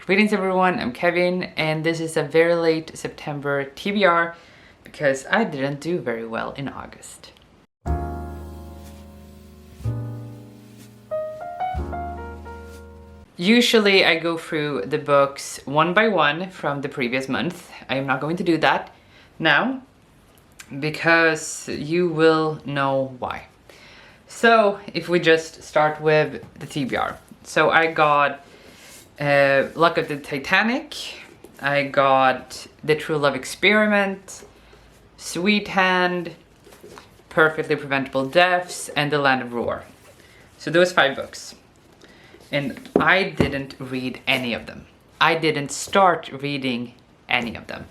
Greetings everyone, I'm Kevin and this is a very late September TBR because I didn't do very well in August. Usually I go through the books one by one from the previous month. I am not going to do that now because you will know why. So if we just start with the TBR. So I got Luck of the Titanic, I got The True Love Experiment, Sweet Hand, Perfectly Preventable Deaths, and The Land of Roar. So those 5 books. And I didn't read any of them. I didn't start reading any of them.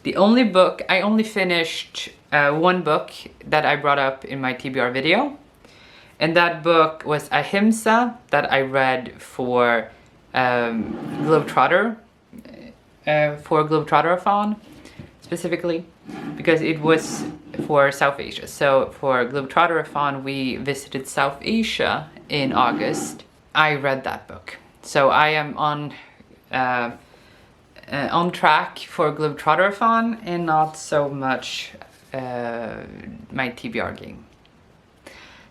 The only book, I only finished one book that I brought up in my TBR video. And that book was Ahimsa that I read for Globetrotter, for Globetrotterathon specifically, because it was for South Asia. So for Globetrotterathon we visited South Asia in August. I read that book. So I am on track for Globetrotterathon and not so much my TBR game.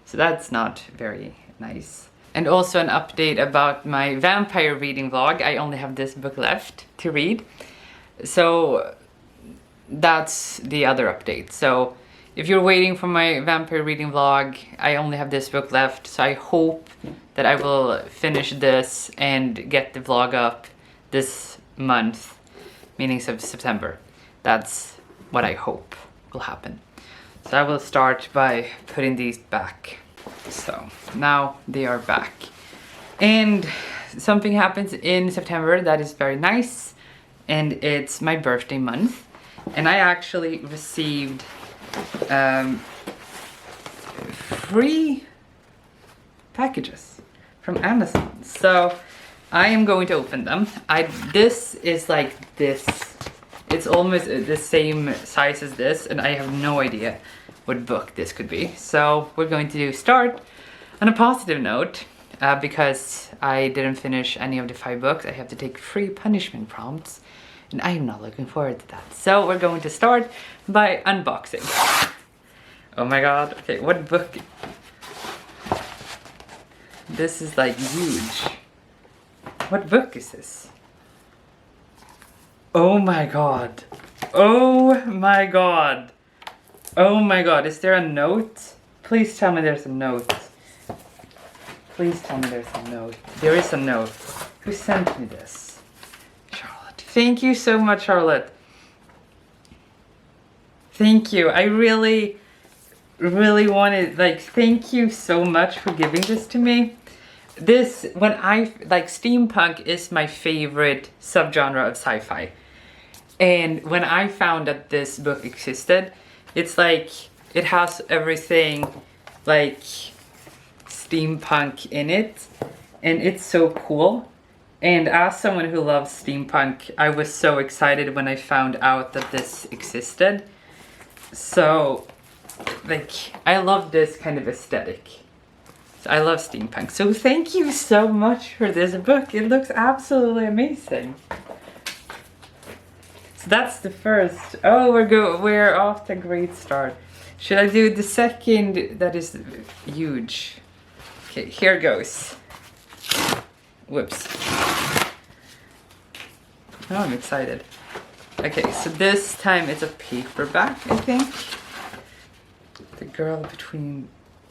So that's not very nice. And also an update about my vampire reading vlog. I only have this book left to read. So that's the other update. So if you're waiting for my vampire reading vlog, I only have this book left. So I hope that I will finish this and get the vlog up this month, meaning September. That's what I hope will happen. So I will start by putting these back. So now they are back. And something happens in September that is very nice. And it's my birthday month. And I actually received free packages from Amazon. So I am going to open them. This is like this. It's almost the same size as this, and I have no idea what book this could be. So we're going to start on a positive note because I didn't finish any of the 5 books. I have to take 3 punishment prompts, and I am not looking forward to that. So we're going to start by unboxing. Oh my god, okay, what book? This is like huge. What book is this? Oh my god. Oh my god. Oh my god, is there a note? Please tell me there's a note. Please tell me there's a note. There is a note. Who sent me this? Charlotte. Thank you so much, Charlotte. Thank you. I really wanted, like, thank you so much for giving this to me. This, when I, like, steampunk is my favorite subgenre of sci-fi. And when I found that this book existed, it's like, it has everything like steampunk in it. And it's so cool. And as someone who loves steampunk, I was so excited when I found out that this existed. So, like, I love this kind of aesthetic. So I love steampunk. So thank you so much for this book. It looks absolutely amazing. So that's the first. Oh, we're off to a great start. Should I do the second that is huge? Okay, here goes. Whoops. Oh, I'm excited. Okay, so this time it's a paperback, I think. The Girl Between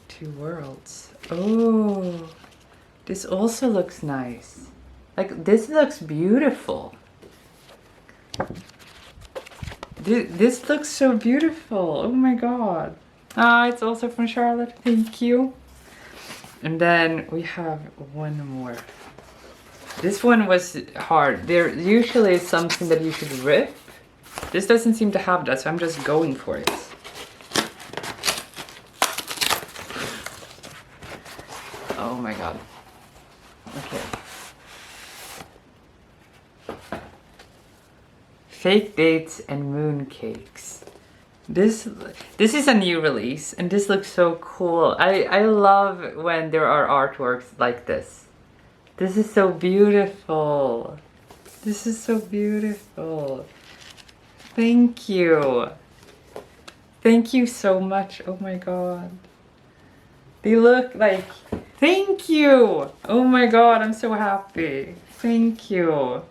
Two Worlds. Oh, this also looks nice. Like, this looks beautiful. This looks so beautiful. Oh my god. Ah, it's also from Charlotte. Thank you. And then we have one more. This one was hard. There usually is something that you should rip. This doesn't seem to have that, so I'm just going for it. Oh my god. Okay. Fake Dates and Mooncakes. This is a new release and this looks so cool. I love when there are artworks like this. This is so beautiful. This is so beautiful. Thank you. Thank you so much. Oh my god. They look like... Thank you. Oh my god, I'm so happy. Thank you. Oh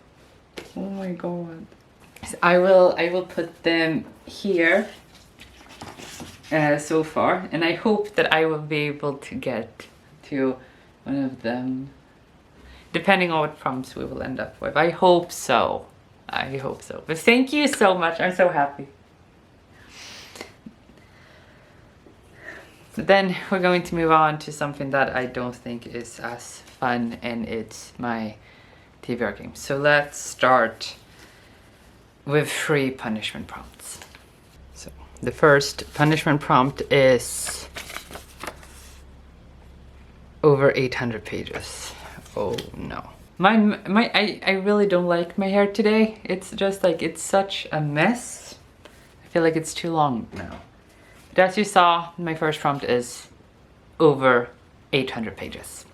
my god. So I will put them here so far, and I hope that I will be able to get to one of them, depending on what prompts we will end up with. I hope so. I hope so. But thank you so much. I'm so happy. So then we're going to move on to something that I don't think is as fun, and it's my TBR game. So let's start with 3 punishment prompts. So the first punishment prompt is over 800 pages. Oh no. I really don't like my hair today. It's just like, it's such a mess. I feel like it's too long now. But as you saw, my first prompt is over 800 pages.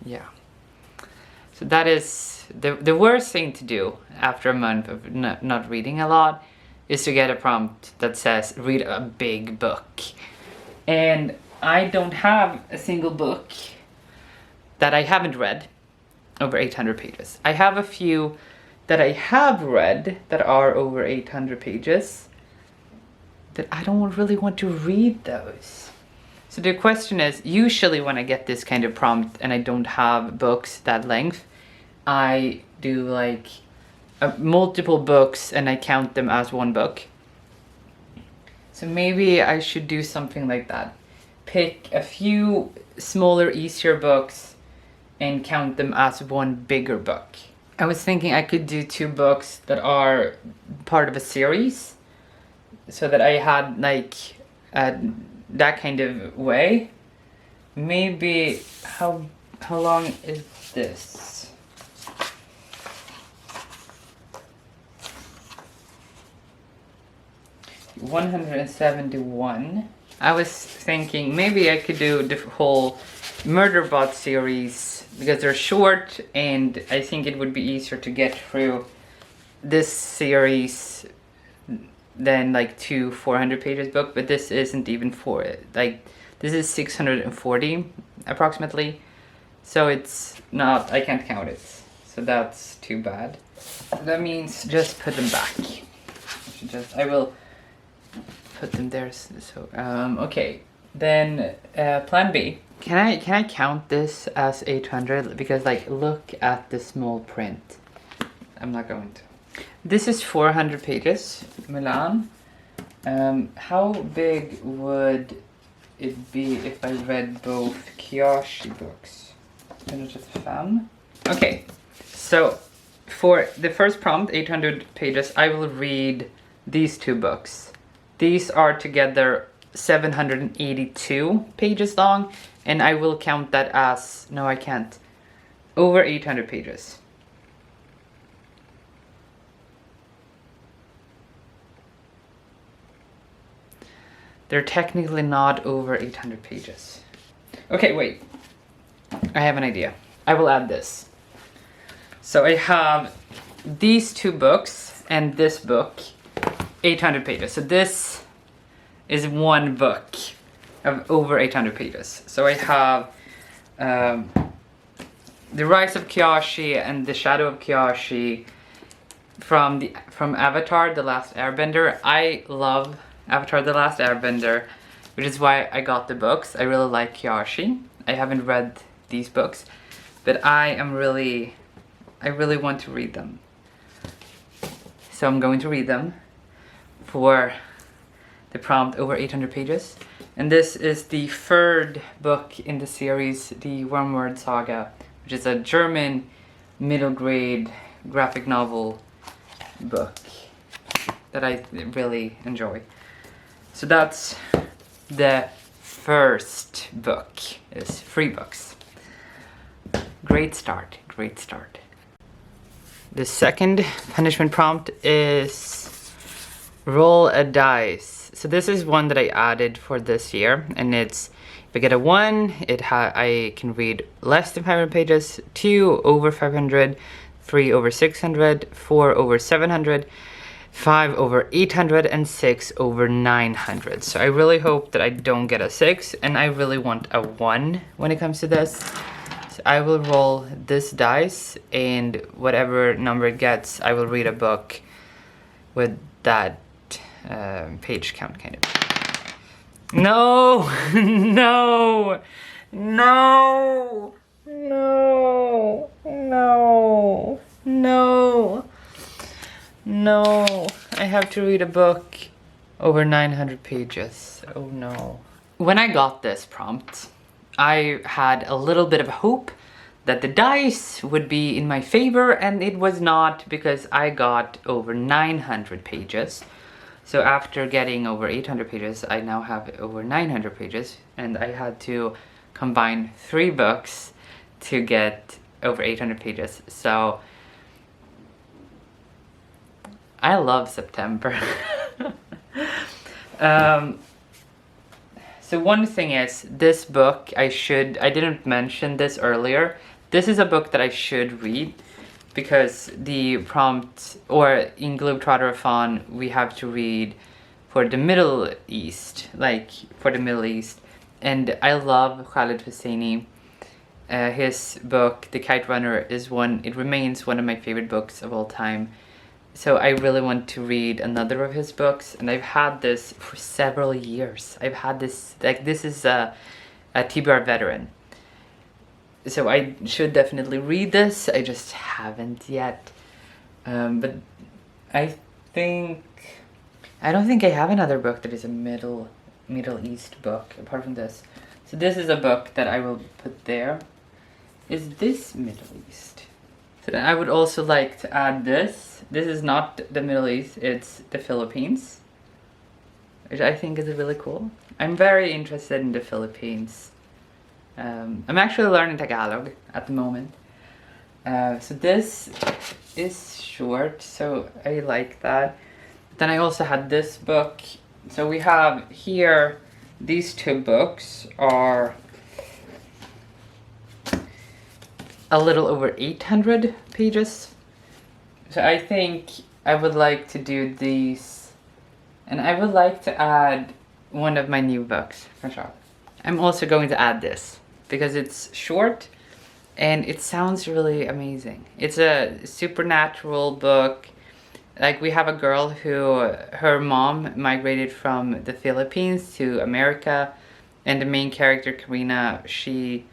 Yeah. So that is the worst thing to do after a month of not reading a lot, is to get a prompt that says read a big book. And I don't have a single book that I haven't read over 800 pages. I have a few that I have read that are over 800 pages, but I don't really want to read those. So the question is, usually when I get this kind of prompt and I don't have books that length, I do like multiple books and I count them as one book. So maybe I should do something like that. Pick a few smaller, easier books and count them as one bigger book. I was thinking I could do 2 books that are part of a series, so that I had like that kind of way. Maybe, how long is this? $171. I was thinking maybe I could do the whole Murderbot series, because they're short and I think it would be easier to get through this series than like 2 400 pages book. But this isn't even like, this is 640 approximately, so it's not, I can't count it, so that's too bad. That means just put them back. I will put them there. So okay, then plan B. Can I count this as 800? Because like, look at the small print. I'm not going to. This is 400 pages, Milan. How big would it be if I read both Kyoshi books? Okay, so for the first prompt, 800 pages, I will read these 2 books. These are together 782 pages long, and I will count that as, no I can't, over 800 pages. They're technically not over 800 pages. Okay, wait. I have an idea. I will add this. So I have these 2 books and this book, 800 pages. So this is one book of over 800 pages. So I have The Rise of Kyoshi and The Shadow of Kyoshi from Avatar: The Last Airbender. I love Avatar: The Last Airbender, which is why I got the books. I really like Kyoshi. I haven't read these books, but I really want to read them. So I'm going to read them for the prompt over 800 pages. And this is the 3rd book in the series, the Wormwood Saga, which is a German middle grade graphic novel book that I really enjoy. So that's the first book. It's 3 books. Great start, great start. The second punishment prompt is roll a dice. So this is one that I added for this year, and it's If I get a 1, I can read less than 500 pages, 2 over 500, 3 over 600, 4 over 700, 5 over 800, and 6 over 900. So I really hope that I don't get a 6, and I really want a 1 when it comes to this. So I will roll this dice, and whatever number it gets, I will read a book with that page count, kind of. No! No! No! No! No! No! No! I have to read a book over 900 pages. Oh no. When I got this prompt, I had a little bit of hope that the dice would be in my favor, and it was not, because I got over 900 pages. So after getting over 800 pages, I now have over 900 pages, and I had to combine 3 books to get over 800 pages. So I love September. So one thing is, this book, I didn't mention this earlier. This is a book that I should read, because the prompt, or in Globetrotterathon, we have to read for the Middle East, And I love Khaled Hosseini. His book, The Kite Runner, it remains one of my favorite books of all time. So I really want to read another of his books, and I've had this for several years. I've had this, this is a TBR veteran. So I should definitely read this, I just haven't yet. But I don't think I have another book that is a Middle East book, apart from this. So this is a book that I will put there. Is this Middle East? So then I would also like to add this. This is not the Middle East, it's the Philippines, which I think is really cool. I'm very interested in the Philippines. I'm actually learning Tagalog at the moment. So this is short, so I like that. Then I also had this book. So we have here, these 2 books are a little over 800 pages. So I think I would like to do these, and I would like to add one of my new books, for sure. I'm also going to add this, because it's short, and it sounds really amazing. It's a supernatural book. Like, we have a girl who, her mom migrated from the Philippines to America, and the main character, Karina, she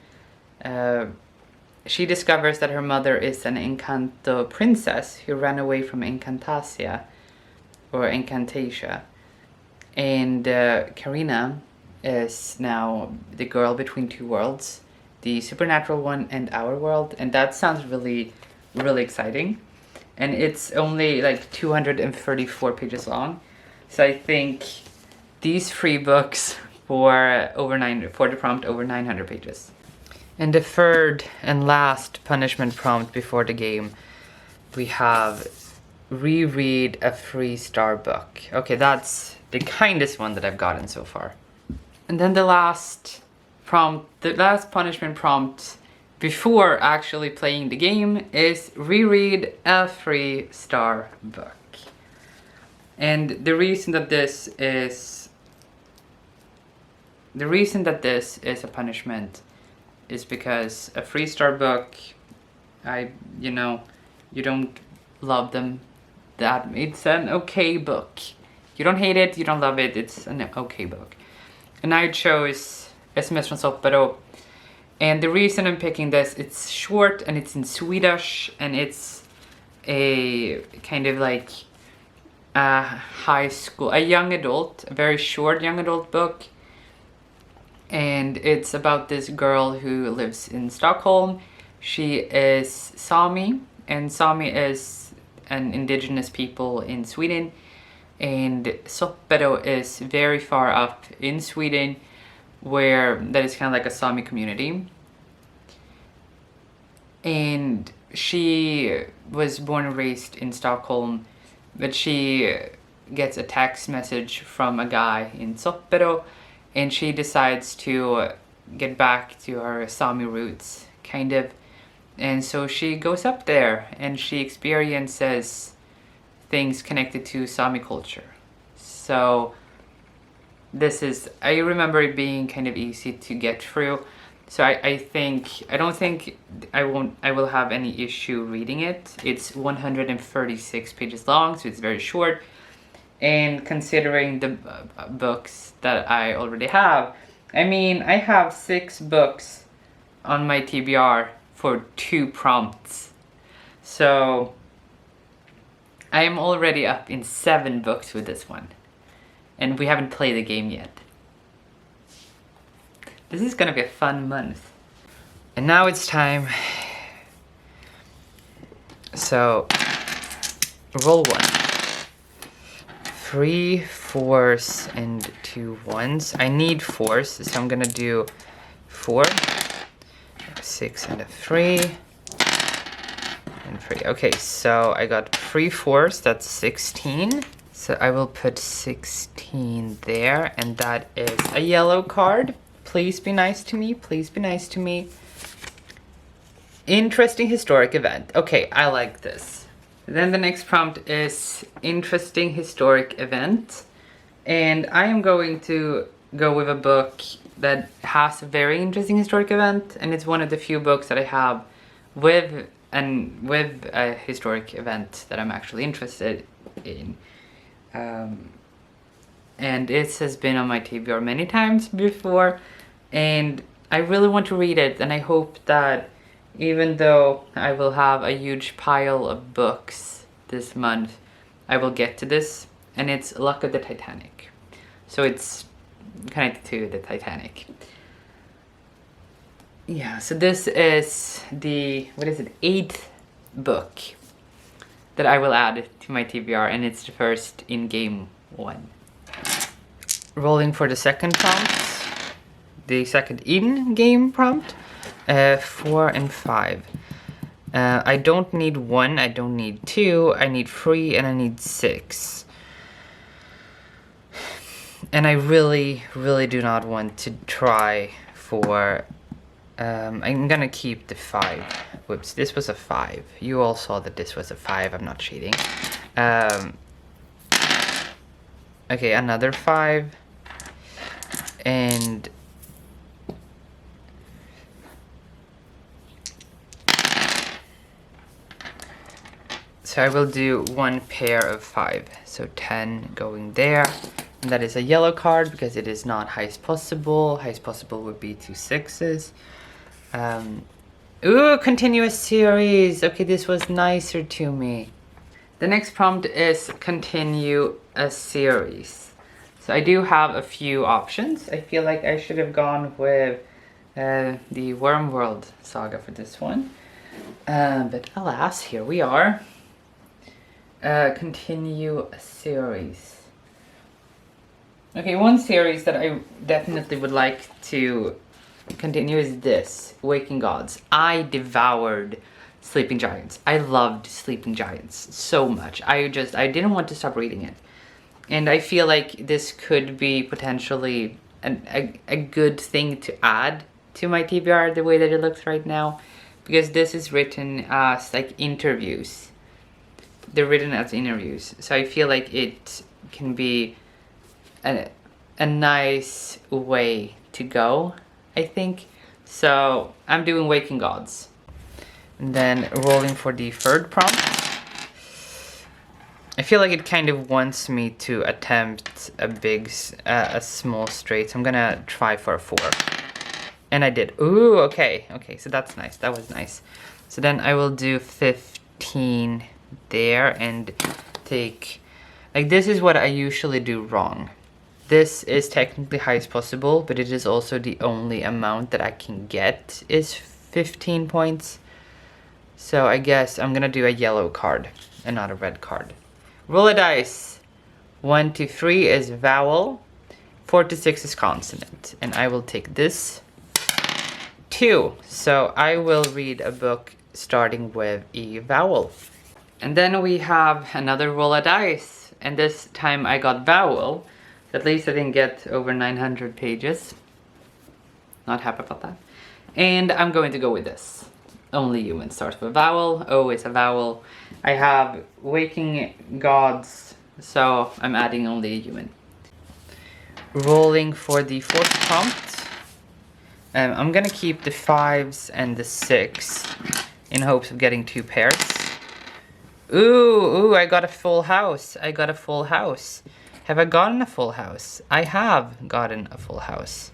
discovers that her mother is an Encanto princess who ran away from Encantasia, or Encantasia. And Karina is now the girl between 2 worlds, the supernatural one and our world, and that sounds really, really exciting. And it's only like 234 pages long, so I think these 3 books for the prompt over 900 pages. And the third and last punishment prompt before the game, we have reread a 3-star book. Okay, that's the kindest one that I've gotten so far. And then the last punishment prompt before actually playing the game is reread a 3-star book. And the reason that this is a punishment is because a 3-star book, you don't love them. It's an okay book. You don't hate it, you don't love it, it's an okay book. And I chose SMS from Soppero. And the reason I'm picking this, it's short and it's in Swedish, and it's a kind of like a very short young adult book. And it's about this girl who lives in Stockholm. She is Sami, and Sami is an indigenous people in Sweden. And Soppero is very far up in Sweden, where that is kind of like a Sami community. And she was born and raised in Stockholm, but she gets a text message from a guy in Soppero, and she decides to get back to her Sami roots, kind of. And so she goes up there and she experiences things connected to Sami culture. So this is, I remember it being kind of easy to get through. So I don't think I will have any issue reading it. It's 136 pages long, so it's very short. And considering the books that I already have, I mean, I have 6 books on my TBR for 2 prompts. So I am already up in 7 books with this one. And we haven't played the game yet. This is gonna be a fun month. And now it's time. So, roll 1. 3 4s and 2 1s. I need 4s, so I'm gonna do 4, 6 and a 3, and 3. Okay, so I got 3 4s, that's 16. So I will put 16 there, and that is a yellow card. Please be nice to me, please be nice to me. Interesting historic event. Okay, I like this. Then the next prompt is interesting historic event. And I am going to go with a book that has a very interesting historic event, and it's one of the few books that I have with a historic event that I'm actually interested in. And it has been on my TBR many times before, and I really want to read it, and I hope that even though I will have a huge pile of books this month, I will get to this. And it's Luck of the Titanic. So it's connected to the Titanic. Yeah, so this is the, 8th book that I will add to my TBR, and it's the first in game 1. Rolling for the second prompt. The second in-game prompt. 4 and 5. I don't need 1, I don't need 2, I need 3, and I need 6. And I really, really do not want to try for... I'm gonna keep the 5. Whoops, this was a 5. You all saw that this was a 5, I'm not cheating. Okay, another 5. And... so I will do 1 pair of 5. So 10 going there. And that is a yellow card because it is not highest possible. Highest possible would be 2 6s. Ooh, continuous series. Okay, this was nicer to me. The next prompt is continue a series. So I do have a few options. I feel like I should have gone with the Wormworld saga for this one. But alas, here we are. Continue a series. Okay, one series that I definitely would like to continue is this, Waking Gods. I devoured Sleeping Giants. I loved Sleeping Giants so much. I didn't want to stop reading it. And I feel like this could be potentially a good thing to add to my TBR the way that it looks right now. Because this is written as like interviews. They're written as interviews. So I feel like it can be a nice way to go, I think. So I'm doing Waking Gods. And then rolling for the third prompt. I feel like it kind of wants me to attempt a small straight. So I'm gonna try for a 4. And I did. Ooh, okay. Okay, so that's nice. That was nice. So then I will do 15 there and take... like, this is what I usually do wrong. This is technically highest possible, but it is also the only amount that I can get is 15 points. So I guess I'm gonna do a yellow card and not a red card. Roll a dice. 1 to 3 is vowel. 4 to 6 is consonant. And I will take this. 2. So I will read a book starting with a vowel. And then we have another roll a dice. And this time I got vowel. At least I didn't get over 900 pages. Not happy about that. And I'm going to go with this. Only human starts with a vowel. O is a vowel. I have waking gods, so I'm adding only a human. Rolling for the fourth prompt. I'm gonna keep the 5s and the 6 in hopes of getting 2 pairs. Ooh, I got a full house. I got a full house. Have I gotten a full house? I have gotten a full house.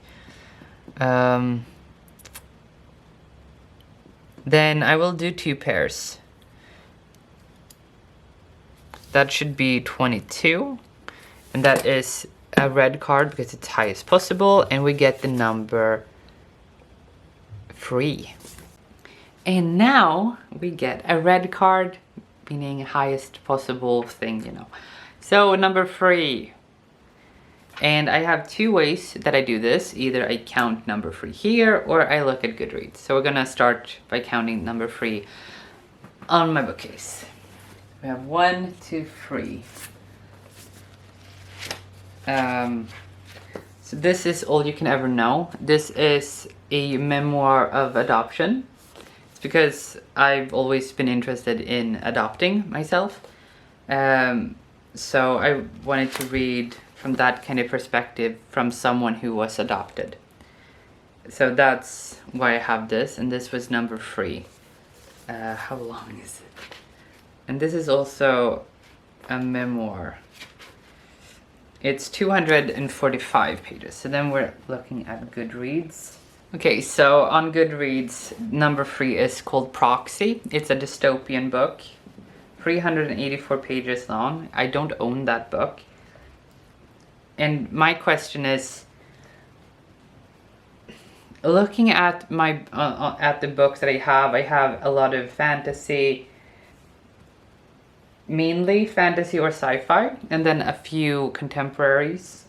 Then I will do 2 pairs. That should be 22. And that is a red card because it's highest possible. And we get the number 3. And now we get a red card, meaning highest possible thing, you know. So number 3. And I have 2 ways that I do this. Either I count number 3 here or I look at Goodreads. So we're gonna start by counting number 3 on my bookcase. We have 1, 2, 3. So this is All You Can Ever Know. This is a memoir of adoption. It's because I've always been interested in adopting myself. So I wanted to read from that kind of perspective from someone who was adopted. So that's why I have this, and this was number 3. How long is it? And this is also a memoir. It's 245 pages. So then we're looking at Goodreads. Okay, so on Goodreads, number 3 is called Proxy. It's a dystopian book, 384 pages long. I don't own that book. And my question is, looking at my at the books that I have a lot of fantasy, mainly fantasy or sci-fi, and then a few contemporaries,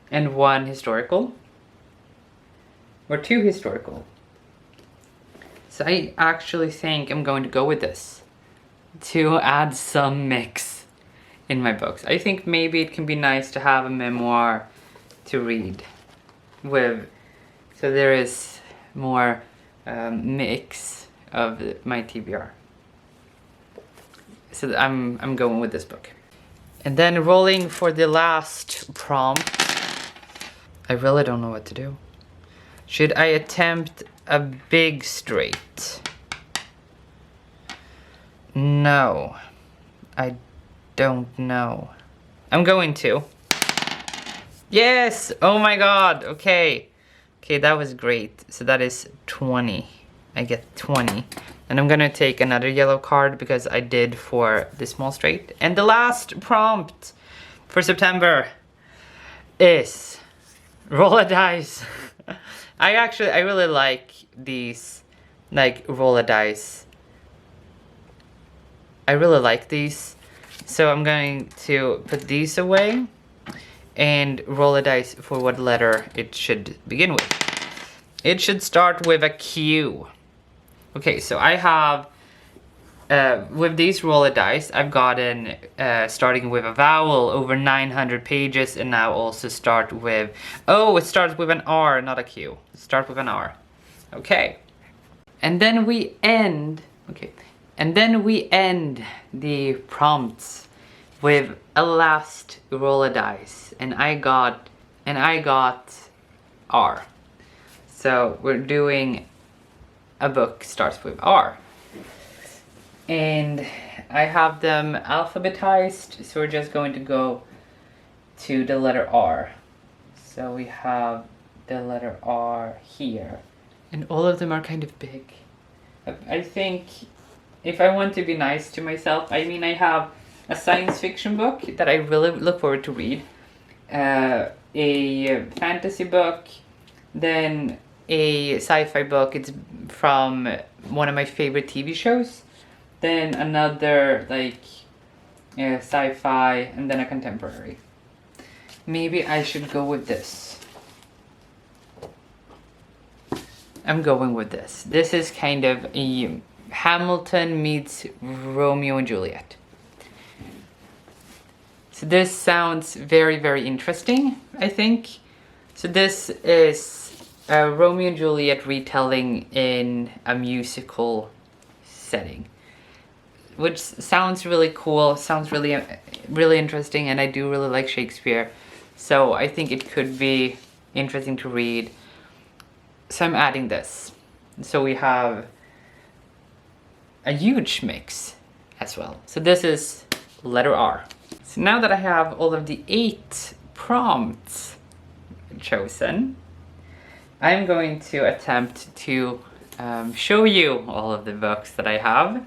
and 1 historical, or 2 historical. So I actually think I'm going to go with this to add some mix in my books. I think maybe it can be nice to have a memoir to read with, so there is more mix of my TBR. So I'm going with this book. And then rolling for the last prompt. I really don't know what to do. Should I attempt a big straight? No, I don't know. I'm going to. Yes! Oh my god! Okay. Okay, that was great. So that is 20. I get 20. And I'm gonna take another yellow card because I did for the small straight. And the last prompt for September is roll a dice. I really like these, like, roll a dice. I really like these. So I'm going to put these away and roll a dice for what letter it should begin with. It should start with a Q. Okay, so I have, with these roll a dice, I've gotten, starting with a vowel over 900 pages, and now also start with, oh, it starts with an R, not a Q. Start with an R. Okay. And then we end, okay. And then we end the prompts with a last roll a dice, and I got R. So we're doing a book starts with R. And I have them alphabetized, so we're just going to go to the letter R. So we have the letter R here. And all of them are kind of big. I think if I want to be nice to myself, I mean, I have a science fiction book that I really look forward to read, a fantasy book, then a sci-fi book. It's from one of my favorite TV shows, then another like sci-fi, and then a contemporary. Maybe I should go with this. I'm going with this. This is kind of a Hamilton meets Romeo and Juliet. So this sounds very, very interesting, I think. So this is a Romeo and Juliet retelling in a musical setting, which sounds really cool, sounds really interesting, and I do really like Shakespeare, so I think it could be interesting to read. So I'm adding this. So we have a huge mix as well. So this is letter R. So now that I have all of the 8 prompts chosen, I'm going to attempt to show you all of the books that I have.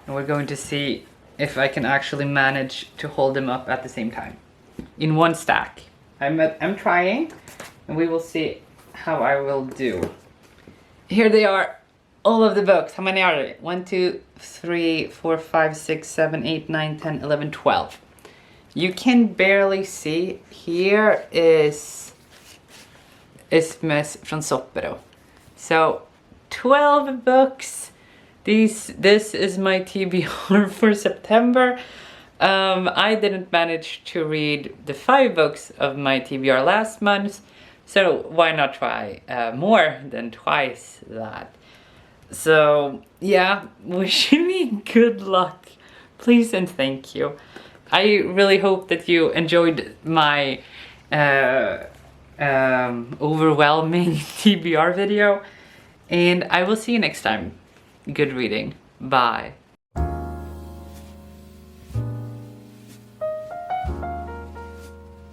And we're going to see if I can actually manage to hold them up at the same time in one stack. I'm trying, and we will see how I will do. Here they are, all of the books. How many are there? 1, 2, 3, 4, 5, 6, 7, 8, 9, 10, 11, 12. You can barely see. Here is Isthmus from Soppero. So 12 books. This is my TBR for September. I didn't manage to read the 5 books of my TBR last month, so why not try more than twice that? So yeah, wishing me good luck, please and thank you. I really hope that you enjoyed my overwhelming TBR video, and I will see you next time. Good reading. Bye.